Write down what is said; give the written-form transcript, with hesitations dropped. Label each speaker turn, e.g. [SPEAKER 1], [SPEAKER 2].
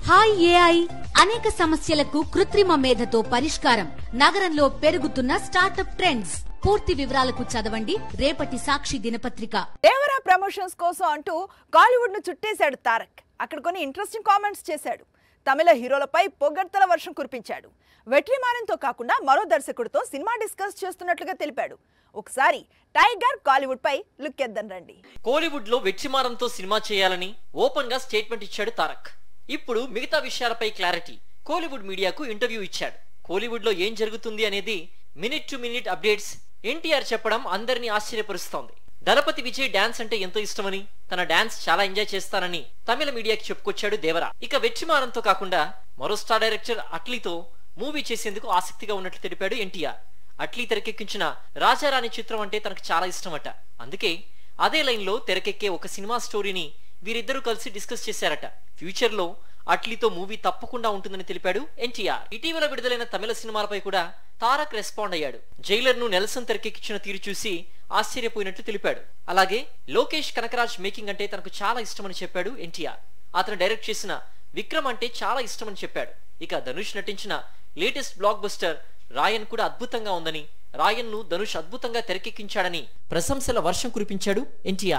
[SPEAKER 1] Hi AI అనేక సమస్యలకు కృత్రిమ మేధతో పరిష్కారం. నగరంలో పెరుగుతున్న స్టార్టప్ ట్రెండ్స్. పూర్తి వివరాలకు చదవండి రేపటి సాక్షి దినపత్రిక.
[SPEAKER 2] దేవరా ప్రమోషన్స్ కోసం అంటూ కాలీవుడ్ ను చుట్టేశాడు తారక్. అక్కడ కొన్ని ఇంట్రెస్టింగ్ కామెంట్స్ చేశాడు. తమిళ హీరోలపై పొగడ్తల వర్షం కురిపించాడు. వెట్రిమారన్తో కాకుండా మరో దర్శకుడితో సినిమా డిస్కస్ చేస్తున్నట్లుగా తెలిపాడు. ఒకసారి టైగర్ కాలీవుడ్ పై లుక్ ఎద్దాం రండి.
[SPEAKER 3] కోలీవుడ్ లో వెట్రిమారన్తో సినిమా చేయాలని ఓపెన్ గా స్టేట్మెంట్ ఇచ్చాడు తారక్. ఇప్పుడు మిగతా విషయాలపై క్లారిటీ. కోలీవుడ్ మీడియాకు ఇంటర్వ్యూ ఇచ్చాడు. కోలీవుడ్ లో ఏం జరుగుతుంది అనేది minute to minute updates NTR చెప్పడం అందరినీ ఆశ్చర్యపరుస్తోంది. దళపతి విజయ్ డాన్స్ అంటే ఎంతో ఇష్టమని, తన డాన్స్ చాలా ఎంజాయ్ చేస్తానని తమిళ మీడియాకి చెప్పుకొచ్చాడు దేవరా. ఇక వెట్రిమారన్తో కాకుండా మరో స్టార్ డైరెక్టర్ అట్లీతో మూవీ చేసేందుకు ఆసక్తిగా ఉన్నట్లు తెలిపాడు ఎన్టీఆర్. అట్లీ తెరకెక్కించిన రాజారాణి చిత్రం అంటే తనకు చాలా ఇష్టమట. అందుకే అదే లైన్ లో తెరకెక్కే ఒక సినిమా స్టోరీని వీరిద్దరూ కలిసి డిస్కస్ చేశారట. ఫ్యూచర్ లో అట్లీతో మూవీ తప్పకుండా ఉంటుందని తెలిపాడు ఎన్టీఆర్. ఇటీవల విడుదలైన తమిళ సినిమాలపై కూడా తారక్ రెస్పాండ్ అయ్యాడు. జైలర్ ను నెల్సన్ తెరకెక్కించిన తీరు చూసి ఆశ్చర్యపోయినట్లు తెలిపాడు. అలాగే లోకేష్ కనకరాజ్ మేకింగ్ అంటే తనకు చాలా ఇష్టమని చెప్పాడు ఎన్టీఆర్. అతను డైరెక్ట్ చేసిన విక్రమ్ అంటే చాలా ఇష్టమని చెప్పాడు. ఇక ధనుష్ నటించిన లేటెస్ట్ బ్లాక్ బస్టర్ రాయన్ కూడా అద్భుతంగా ఉందని, రాయన్ ను ధనుష్ అద్భుతంగా తెరకెక్కించాడని ప్రశంసల వర్షం కురిపించాడు ఎన్టీఆర్.